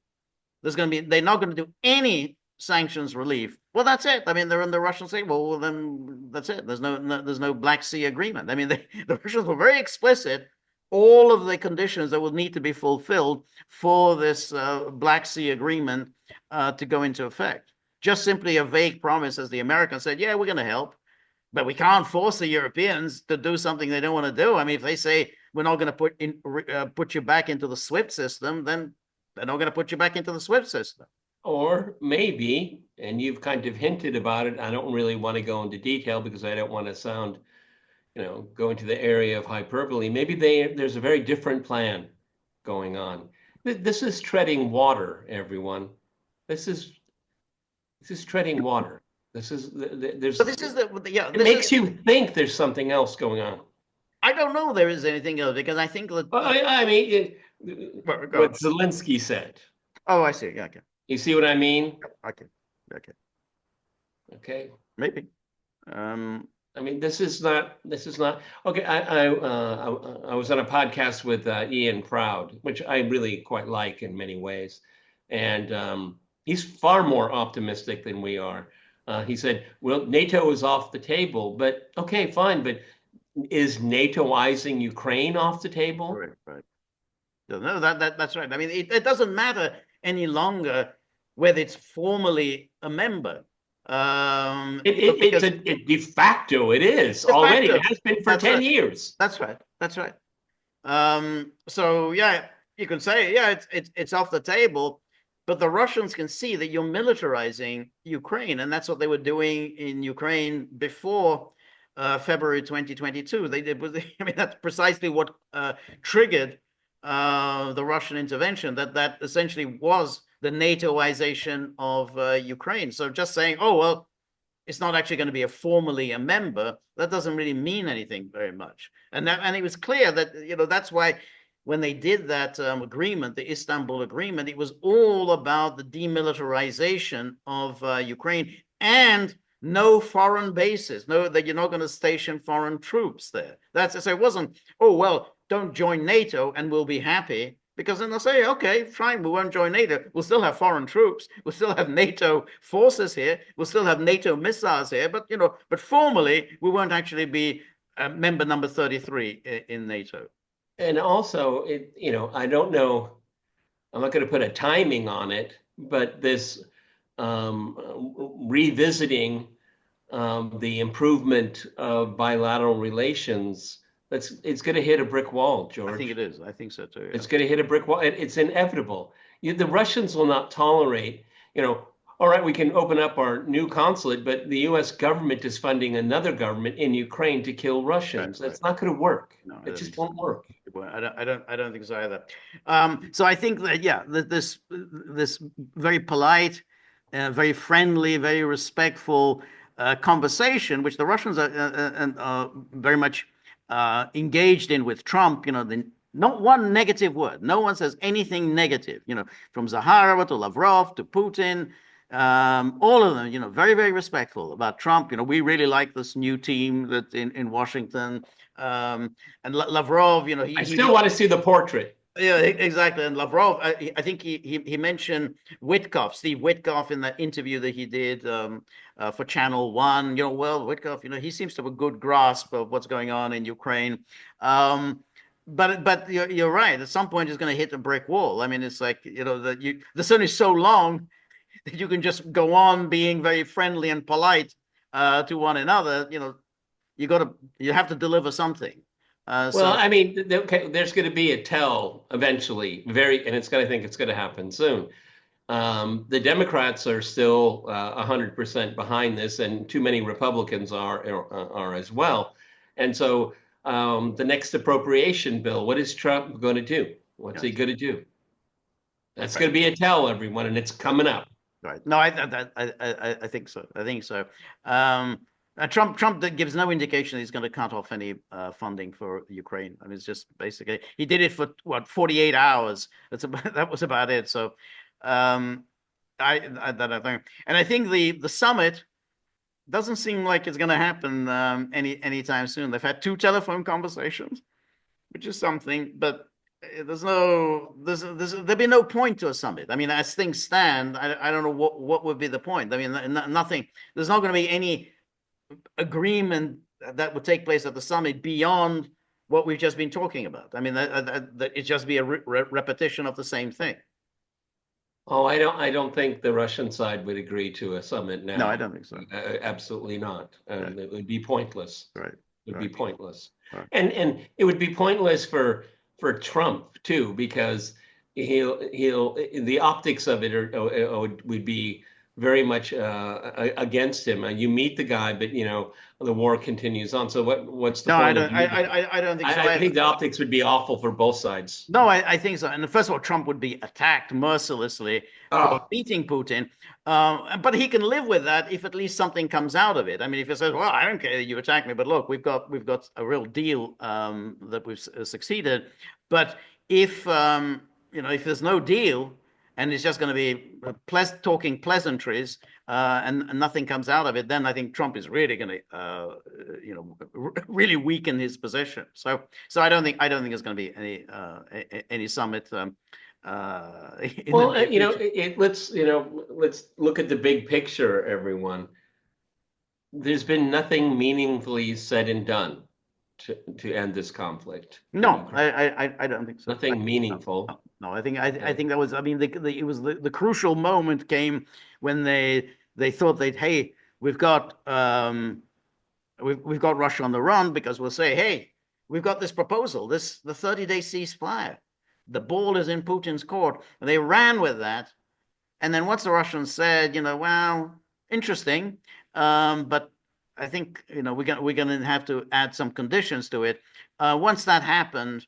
they're not going to do any sanctions relief. Well, that's it. I mean, the Russians say, well, then that's it. There's no Black Sea agreement. I mean, the Russians were very explicit. All of the conditions that would need to be fulfilled for this Black Sea agreement to go into effect. Just simply a vague promise, as the Americans said, yeah, we're going to help, but we can't force the Europeans to do something they don't want to do. I mean, if they say we're not going to put you back into the SWIFT system, then they're not going to put you back into the SWIFT system. Or maybe, and you've kind of hinted about it, I don't really want to go into detail because I don't want to sound, go into the area of hyperbole. Maybe there's a very different plan going on. This is treading water, everyone. This is treading water. It makes you think there's something else going on. I don't know there is anything else because I think that. I mean, what Zelensky said. Oh, I see. Yeah, okay. You see what I mean? Okay. Okay. Maybe. I mean, this is not. Okay. I was on a podcast with Ian Proud, which I really quite like in many ways, and he's far more optimistic than we are. He said, "Well, NATO is off the table, but okay, fine, but." Is NATOizing Ukraine off the table? Right. No, that's right. I mean, it doesn't matter any longer whether it's formally a member, It's because de facto, it is de already. facto, It has been for that's 10 right. years. That's right. That's right. So yeah, you can say, yeah, it's off the table, but the Russians can see that you're militarizing Ukraine, and that's what they were doing in Ukraine before February 2022. They did, I mean, that's precisely what triggered the Russian intervention. That essentially was the NATOization of Ukraine. So just saying, oh well, it's not actually going to be formally a member, that doesn't really mean anything very much. And it was clear that, that's why when they did that agreement, the Istanbul Agreement, it was all about the demilitarization of Ukraine, and no foreign bases, no, that you're not going to station foreign troops there. That's so it wasn't, oh well, don't join NATO and we'll be happy. Because then they'll say, okay, fine, we won't join NATO. We'll still have foreign troops. We'll still have NATO forces here. We'll still have NATO missiles here. But formally, we won't actually be member number 33 in NATO. And also, I don't know, I'm not going to put a timing on it, but this revisiting the improvement of bilateral relations, it's going to hit a brick wall, George. I think it is. I think so too. Yeah. It's going to hit a brick wall. It's inevitable. The Russians will not tolerate, all right, we can open up our new consulate, but the U.S. government is funding another government in Ukraine to kill Russians. That's not going to work. No, it just won't work. I don't think so either. So I think that, yeah, this very polite, very friendly, very respectful conversation, which the Russians are very much engaged in with Trump, not one negative word. No one says anything negative, from Zaharova to Lavrov to Putin, all of them, very, very respectful about Trump. We really like this new team that in Washington. And Lavrov, I still want to see the portrait. Yeah, exactly. And Lavrov, I think he mentioned Witkoff, Steve Witkoff, in the interview that he did for Channel One. Well, Witkoff, he seems to have a good grasp of what's going on in Ukraine. But you're right. At some point, it's going to hit a brick wall. I mean, it's like, the sun is so long that you can just go on being very friendly and polite to one another. You have to deliver something. I mean, there's going to be a tell eventually, and I think it's going to happen soon. The Democrats are still 100% behind this, and too many Republicans are as well. And so the next appropriation bill, what is Trump going to do? What's he going to do? That's going to be a tell, everyone, and it's coming up. Right. No, I think so. I think so. Trump gives no indication he's going to cut off any funding for Ukraine. I mean, it's just basically he did it for 48 hours. That was about it. So I think, and I think the summit doesn't seem like it's going to happen anytime soon. They've had 2 telephone conversations, which is something, but there'll be no point to a summit. I mean, as things stand, I don't know what would be the point. I mean, nothing. There's not going to be any agreement that would take place at the summit beyond what we've just been talking about. I mean, that it just be a repetition of the same thing. Oh, I don't think the Russian side would agree to a summit now. No, I don't think so. Absolutely not. Right. It would be pointless. Right. It would be pointless. Right. And it would be pointless for Trump too, because the optics of it would be very much against him. You meet the guy, but the war continues on. So what's the point? No, I don't think so. I think the optics would be awful for both sides. No, I think so. And first of all, Trump would be attacked mercilessly for beating Putin. But he can live with that if at least something comes out of it. I mean, if he says, "Well, I don't care that you attack me, but look, we've got a real deal that we've succeeded." But if if there's no deal, and it's just going to be talking pleasantries, and nothing comes out of it, then I think Trump is really going to, really weaken his position. So I don't think there's going to be any summit. Let's look at the big picture, everyone. There's been nothing meaningfully said and done. to end this conflict in No, Ukraine? I don't think so. Nothing No, meaningful. no, I Okay. think that was, I mean, it was the crucial moment came when they thought they'd, hey, we've got Russia on the run, because we'll say, hey, we've got this proposal, the 30-day ceasefire. The ball is in Putin's court, and they ran with that. And then once the Russians said, well, interesting, but I think we're going to have to add some conditions to it. Once that happened,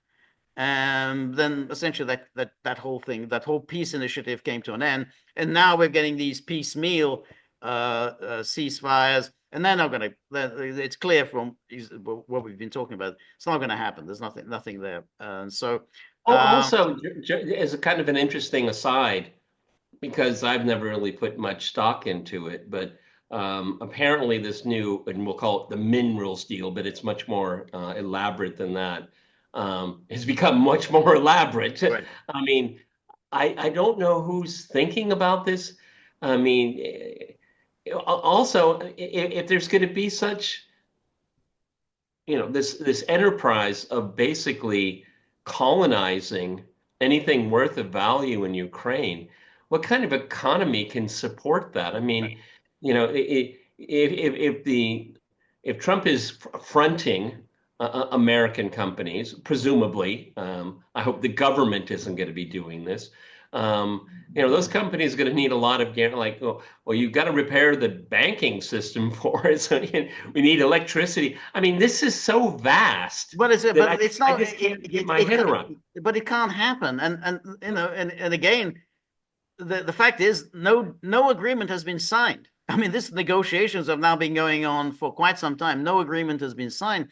then essentially that whole thing, that whole peace initiative came to an end. And now we're getting these piecemeal ceasefires, and they're not going to. It's clear from what we've been talking about, it's not going to happen. There's nothing there. So Also, as a kind of an interesting aside, because I've never really put much stock into it, but apparently this new, and we'll call it the minerals deal, but it's much more elaborate than that, has become much more elaborate. right. I mean, I don't know who's thinking about this. I mean, also, if there's going to be such, this enterprise of basically colonizing anything worth of value in Ukraine, what kind of economy can support that? I mean, if Trump is fronting American companies, presumably, I hope the government isn't going to be doing this. Those companies are going to need a lot of like, well, you've got to repair the banking system for it. So we need electricity. I mean, this is so vast. But it's not. I just can't get my head around. But it can't happen. And again, the fact is, no agreement has been signed. I mean, these negotiations have now been going on for quite some time. No agreement has been signed,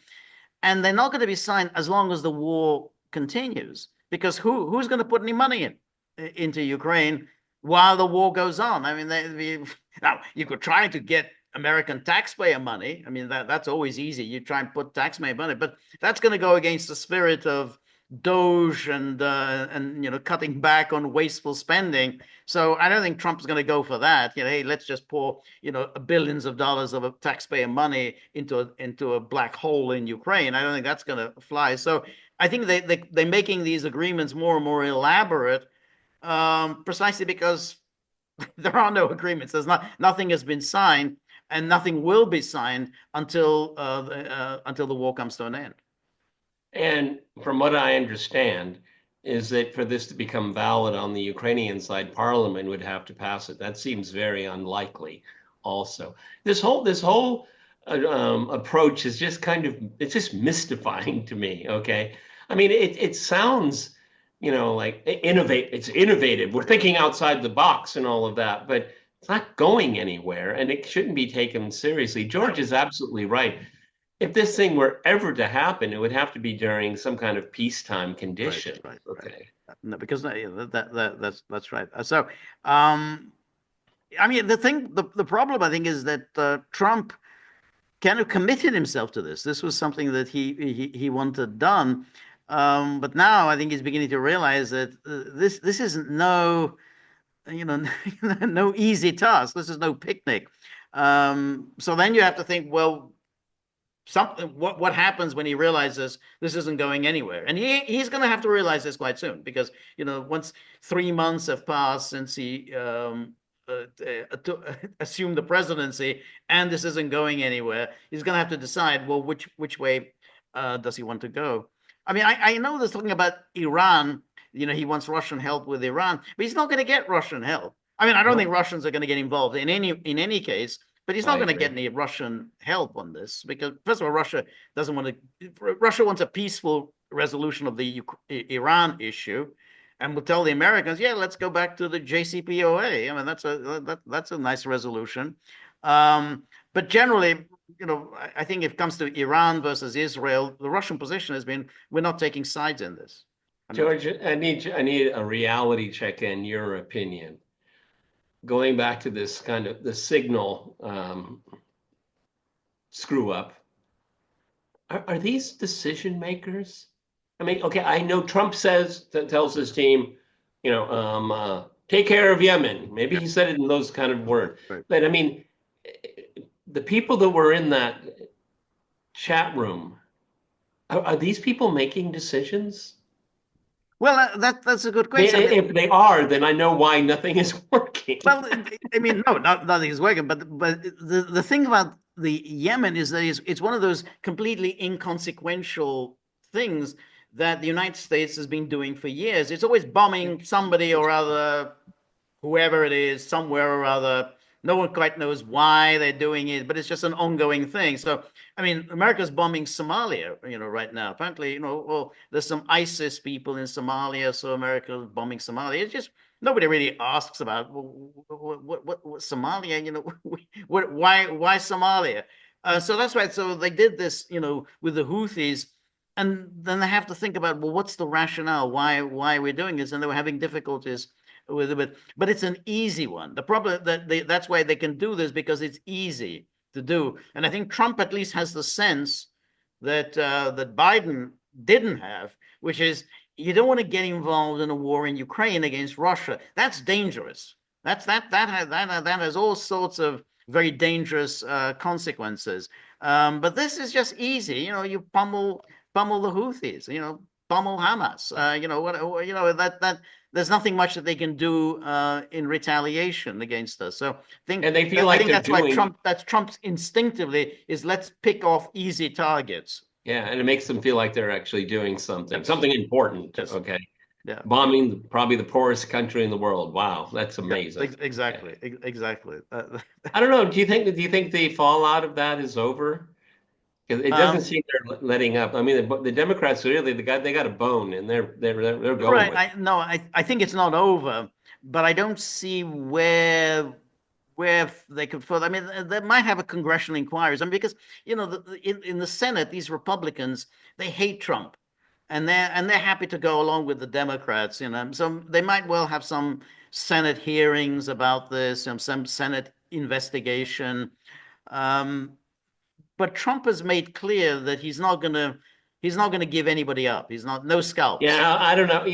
and they're not going to be signed as long as the war continues. Because who's going to put any money into Ukraine while the war goes on? I mean, now you could try to get American taxpayer money. I mean, that's always easy. You try and put taxpayer money, but that's going to go against the spirit of Doge and cutting back on wasteful spending. So I don't think Trump's going to go for that. Hey, let's just pour billions of dollars of taxpayer money into a black hole in Ukraine. I don't think that's going to fly. So I think they're making these agreements more and more elaborate, precisely because there are no agreements. Nothing has been signed, and nothing will be signed until the war comes to an end. And from what I understand, is that for this to become valid on the Ukrainian side, Parliament would have to pass it. That seems very unlikely. Also, this whole approach is just it's just mystifying to me. Okay, I mean, it sounds, like it's innovative. We're thinking outside the box and all of that, but it's not going anywhere, and it shouldn't be taken seriously. George is absolutely right. If this thing were ever to happen, it would have to be during some kind of peacetime condition. Right. Okay. No, because that's right. So, I mean, the problem, I think, is that Trump kind of committed himself to this. This was something that he wanted done, but now I think he's beginning to realize that this isn't no easy task. This is no picnic. So then you have to think, well, what happens when he realizes this isn't going anywhere? And he's going to have to realize this quite soon, because once 3 months have passed since he assumed the presidency, and this isn't going anywhere, he's going to have to decide, well, which way does he want to go? I mean, I know there's talking about Iran. He wants Russian help with Iran, but he's not going to get Russian help. I mean, I don't think Russians are going to get involved in any case. But he's not going to get any Russian help on this, because, first of all, Russia wants a peaceful resolution of the Iran issue, and will tell the Americans, yeah, let's go back to the JCPOA. I mean, that's a nice resolution. But generally, I think if it comes to Iran versus Israel, the Russian position has been, we're not taking sides in this. George, I need a reality check in your opinion. Going back to this kind of the signal screw up, are these decision makers? I mean, okay, I know Trump tells his team, take care of Yemen. Maybe he said it in those kind of words. Right. But I mean, the people that were in that chat room, Are these people making decisions? Well, that's a good I mean, question. I mean, if they are, then I know why nothing is working. well, I mean, no, nothing is working. But the thing about the Yemen is that it's one of those completely inconsequential things that the United States has been doing for years. It's always bombing somebody or other, whoever it is, somewhere or other. No one quite knows why they're doing it, but it's just an ongoing thing. So, I mean, America's bombing Somalia, right now. Apparently, well, there's some ISIS people in Somalia, so America's bombing Somalia. It's just nobody really asks about what Somalia, why Somalia? So that's right. So they did this, with the Houthis, and then they have to think about, well, what's the rationale? Why we're doing this? And they were having difficulties with it, but it's an easy one. The problem that's why they can do this, because it's easy to do. And I think Trump at least has the sense that Biden didn't have, which is you don't want to get involved in a war in Ukraine against Russia. That's dangerous. That has all sorts of very dangerous consequences. But this is just easy. You pummel the Houthis. Pummel Hamas. That there's nothing much that they can do in retaliation against us. So And they feel like they're that's why doing, Trump's instinctively is let's pick off easy targets. yeah, and it makes them feel like they're actually doing something, Yes. something important. Yes. Okay. Yeah. Bombing probably the poorest country in the world. Wow, that's Yeah. amazing. Exactly. Okay. Exactly. I don't know. Do you think the fallout of that is over? Because it doesn't Um, seem they're letting up. I mean, the Democrats really they got a bone and they're going right. with it. I think it's not over, but I don't see where they could further. I mean, they might have a congressional inquiries. I mean, because in the Senate, these Republicans, they hate Trump, and they're happy to go along with the Democrats. So they might well have some Senate hearings about this, some Senate investigation. Um, but Trump has made clear that he's not gonna give anybody up. He's not no scalps. Yeah, I don't know.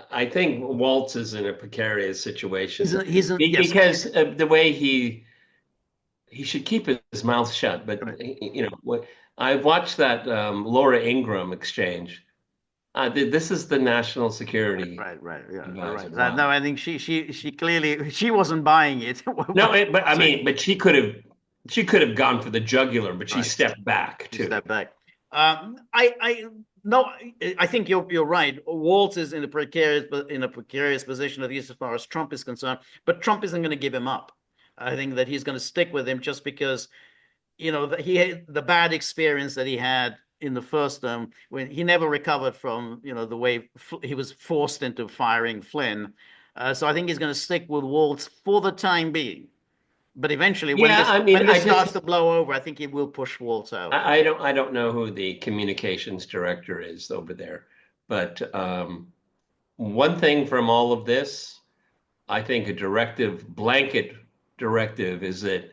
I think Waltz is in a precarious situation Yes, because of the way he should keep his mouth shut. But right, I've watched that Laura Ingraham exchange. This is the national security right, yeah, advisor. right. No, Wow. I think she clearly she wasn't buying it. No, but I So, mean, but she could have gone for the jugular, but she right, stepped back you too. step back. I no, I think you're right. Walt is in a precarious position, at least as far as Trump is concerned. But Trump isn't going to give him up. I think that he's going to stick with him just because the bad experience that he had in the first term, when he never recovered from the way he was forced into firing Flynn. So I think he's going to stick with Waltz for the time being. But eventually, when Yeah, this I mean, when this starts to blow over, I think he will push Waltz out. I don't know who the communications director is over there, but one thing from all of this, I think blanket directive is that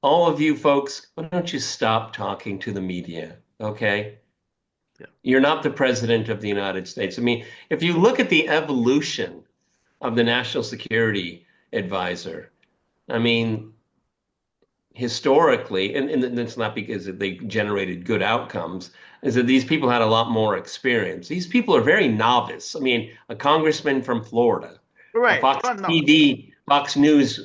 all of you folks, why don't you stop talking to the media? Okay. Yeah. You're not the president of the United States. I mean, if you look at the evolution of the national security advisor, I mean, historically, and it's not because they generated good outcomes, is that these people had a lot more experience. These people are very novice. I mean, a congressman from Florida, a Right. Fox Well, no. TV, Fox News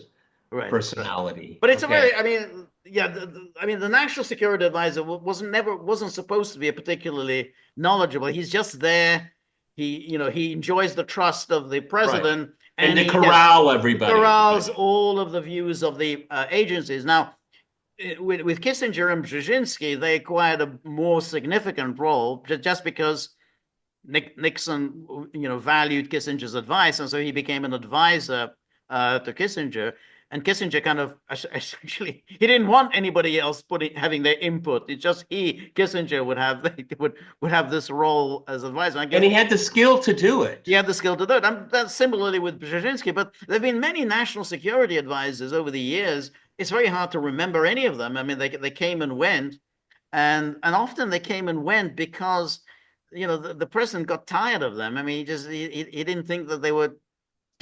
Right. Right. personality. But it's a Okay. very, I mean, yeah, I mean, the national security advisor wasn't supposed to be a particularly knowledgeable. He's just there. He enjoys the trust of the Right. president, And and to he yes, corral he everybody. corrals all of the views of the agencies. Now, with Kissinger and Brzezinski, they acquired a more significant role just because Nixon, valued Kissinger's advice, and so he became an advisor to Kissinger. And Kissinger kind of essentially he didn't want anybody else having their input. It's just Kissinger would have this role as advisor. I And guess he had the skill to do it. he had the skill to do it. That's similarly with Brzezinski, but there have been many national security advisors over the years. It's very hard to remember any of them. I mean, they came and went, and often they came and went because the president got tired of them. I mean, he didn't think that they were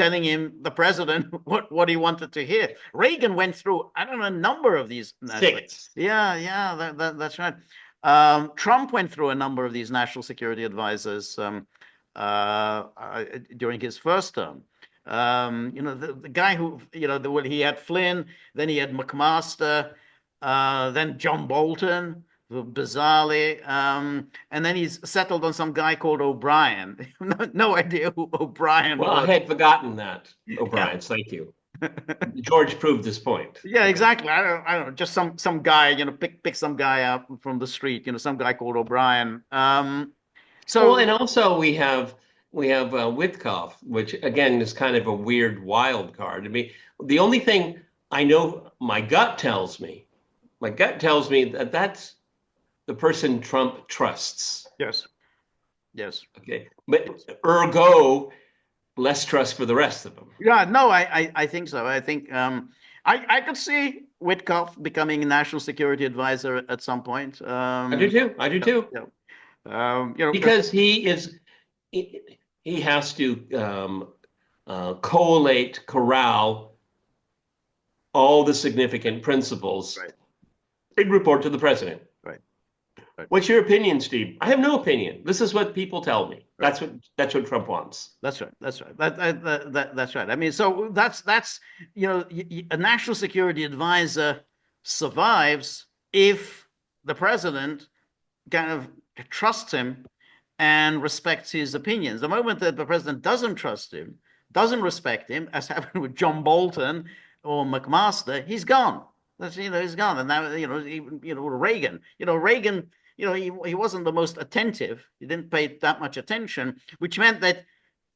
telling him, the president, what he wanted to hear. Reagan went through, I don't know, a number of these. Six. That's right. Trump went through a number of these national security advisors during his first term. The guy who, he had Flynn, then he had McMaster, then John Bolton, bizarrely, and then he's settled on some guy called O'Brien. No idea who O'Brien was. Well, I had forgotten that, O'Brien. Yeah. Thank you. George proved this point. Yeah, exactly. I don't know, just some guy, pick some guy up from the street, some guy called O'Brien. Well, and also we have Witkoff, which again is kind of a weird wild card. I mean, the only thing I know, my gut tells me that that's the person Trump trusts. Yes. Okay, but ergo, less trust for the rest of them. Yeah, no, I think so. I think I could see Witkoff becoming a national security advisor at some point. I do too. Yeah. Because he has to corral all the significant principles, right, and report to the president. Right. What's your opinion, Steve? I have no opinion. This is what people tell me. Right. That's what Trump wants. That's right. That's right. I mean, so that's a national security advisor survives if the president kind of trusts him and respects his opinions. The moment that the president doesn't trust him, doesn't respect him, as happened with John Bolton or McMaster, he's gone. He's gone. And now, Reagan, he wasn't the most attentive. He didn't pay that much attention, which meant that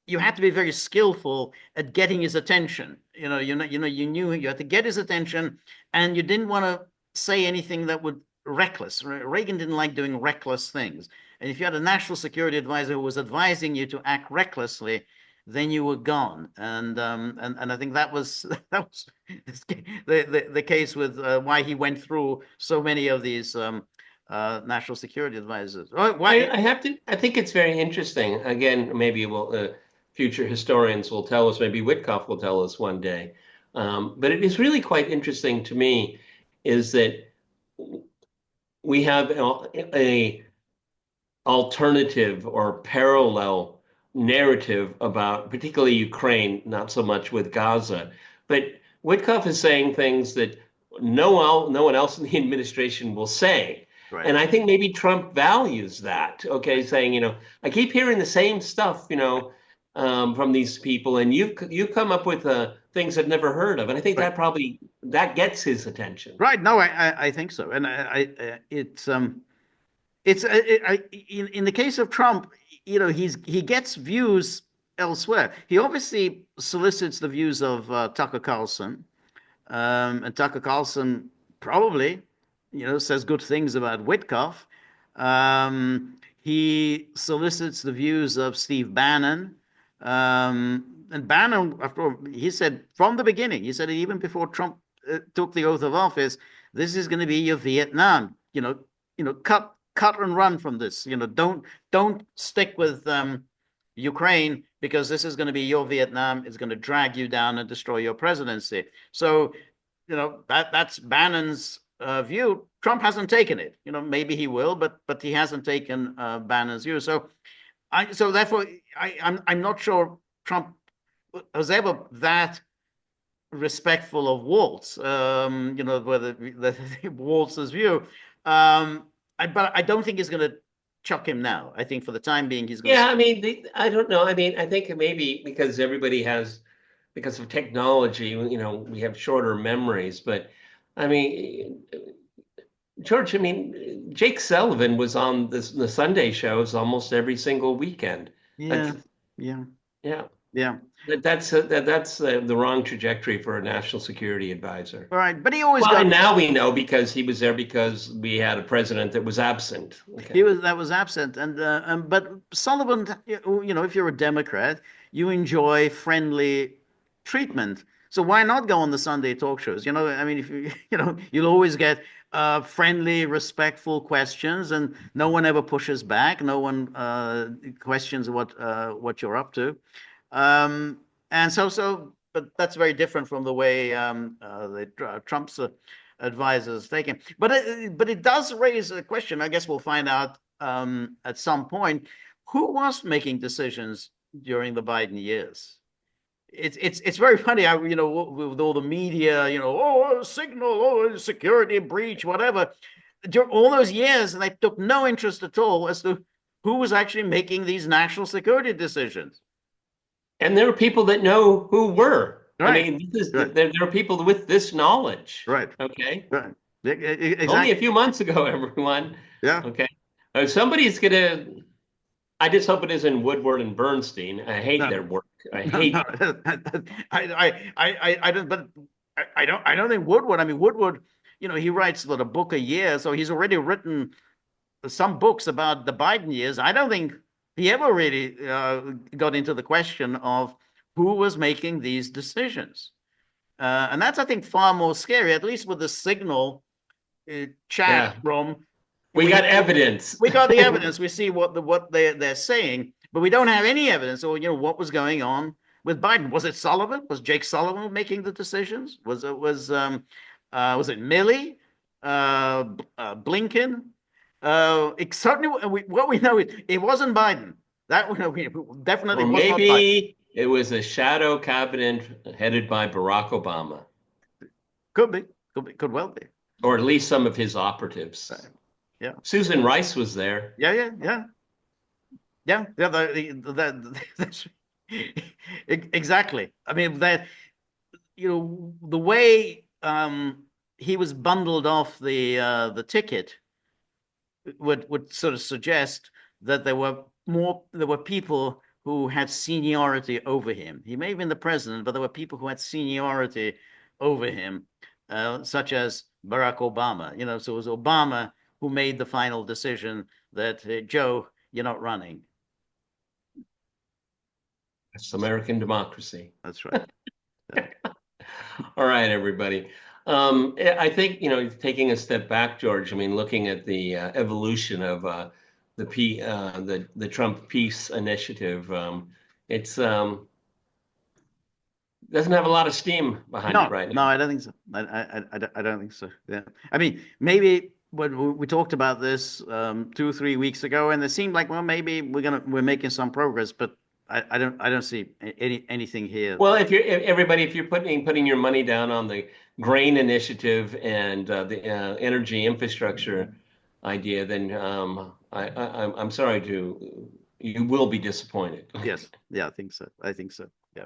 you had to be very skillful at getting his attention. You knew you had to get his attention, and you didn't want to say anything that would reckless. Reagan didn't like doing reckless things. And if you had a national security advisor who was advising you to act recklessly, then you were gone. And I think that was the case with why he went through so many of these national security advisors. I think it's very interesting. Again, maybe future historians will tell us. Maybe Witkoff will tell us one day. But it is really quite interesting to me is that we have a alternative or parallel narrative about particularly Ukraine, not so much with Gaza. But Witkoff is saying things that no one else in the administration will say. Right. And I think maybe Trump values that, okay, saying, I keep hearing the same stuff, from these people, and you come up with things I've never heard of. And I think right. that gets his attention. Right. No, I think so. And in the case of Trump, he gets views elsewhere. He obviously solicits the views of Tucker Carlson, and Tucker Carlson probably, says good things about Witkoff. He solicits the views of Steve Bannon, and Bannon, after all, he said from the beginning, he said it even before Trump took the oath of office, this is going to be your Vietnam. Cut and run from this. Don't stick with Ukraine, because this is going to be your Vietnam. It's going to drag you down and destroy your presidency. So, that's Bannon's view. Trump hasn't taken it. Maybe he will, but he hasn't taken Bannon's view. So, therefore, I'm not sure Trump was ever that respectful of Waltz. Whether Waltz's view. But I don't think he's going to chuck him now. I think for the time being, he's going to... Yeah, I mean, I don't know. I mean, I think maybe because because of technology, we have shorter memories. But, I mean, George, Jake Sullivan was on the Sunday shows almost every single weekend. Yeah. That's the wrong trajectory for a national security advisor. All right, but he always and now we know because he was there because we had a president that was absent. Okay. That was absent, and but Sullivan, if you're a Democrat, you enjoy friendly treatment. So why not go on the Sunday talk shows? If you'll always get friendly, respectful questions, and no one ever pushes back. No one questions what you're up to. And but that's very different from the way Trump's advisors taken. But it does raise a question. I guess we'll find out at some point who was making decisions during the Biden years. It's very funny how, with all the media, oh, signal, oh, security breach, whatever. During all those years, and they took no interest at all as to who was actually making these national security decisions. And there are people that know who were. Right. I mean, Right. there are people with this knowledge. Right. Okay. Right. Exactly. Only a few months ago, everyone. Yeah. Okay. Somebody's gonna. I just hope it isn't Woodward and Bernstein. I hate their work. I hate. No. I don't. But I don't think Woodward. I mean, Woodward. He writes a book a year, so he's already written some books about the Biden years. I don't think he ever really got into the question of who was making these decisions. And that's, I think, far more scary, at least with the signal chat from. We got evidence. We got the evidence. We see what they're saying, but we don't have any evidence or what was going on with Biden. Was it Sullivan? Was Jake Sullivan making the decisions? Was it Milley? Blinken? It certainly, what we know, it wasn't Biden. That we definitely or was not Biden. Maybe it was a shadow cabinet headed by Barack Obama. Could be. Could well be. Or at least some of his operatives. Right. Yeah. Susan Rice was there. Yeah. That's exactly. I mean, that the way he was bundled off the ticket would sort of suggest that there were people who had seniority over him. He may have been the president, but there were people who had seniority over him, such as Barack Obama. So it was Obama who made the final decision that, Joe, you're not running. That's American democracy. That's right. Yeah. All right, everybody. I think, taking a step back, George, I mean, looking at the evolution of the Trump peace initiative, it's doesn't have a lot of steam behind it right now. No, I don't think so. I don't think so. Yeah. I mean, maybe when we talked about this 2 or 3 weeks ago, and it seemed like, well, maybe we're making some progress, but I don't see anything here. Well, if you're putting your money down on the grain initiative and the energy infrastructure idea, then I'm sorry you will be disappointed. Yes. Yeah, I think so. Yeah.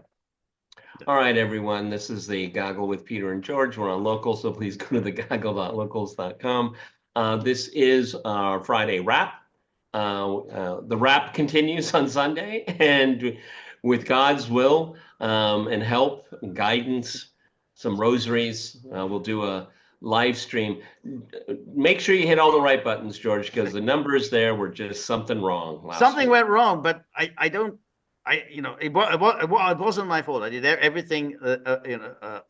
All right, everyone. This is the Goggle with Peter and George. We're on Local, so please go to thegoggle.locals.com. This is our Friday wrap. The wrap continues on Sunday, and with God's will and help and guidance, some rosaries, we'll do a live stream. Make sure you hit all the right buttons, George, because the numbers there were just something wrong. Something went wrong, but it wasn't my fault. I did everything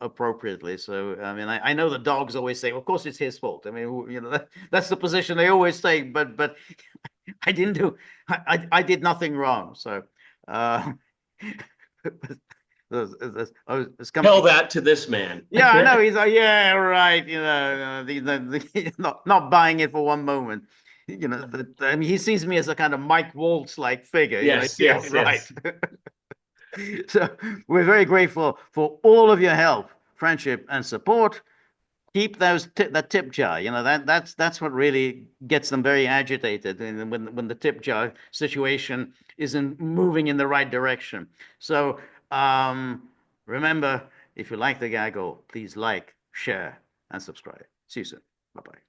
appropriately. So I mean, I know the dogs always say, of course, it's his fault. I mean, that's the position they always take. But I didn't do. I did nothing wrong. So tell that to this man. Yeah, I know. He's like, yeah, right. Not buying it for one moment. I mean, he sees me as a kind of Mike Waltz-like figure. Yes, right. So we're very grateful for all of your help, friendship, and support. Keep that tip jar. That's what really gets them very agitated when the tip jar situation isn't moving in the right direction. So remember, if you like the Gaggle, please like, share, and subscribe. See you soon. Bye-bye.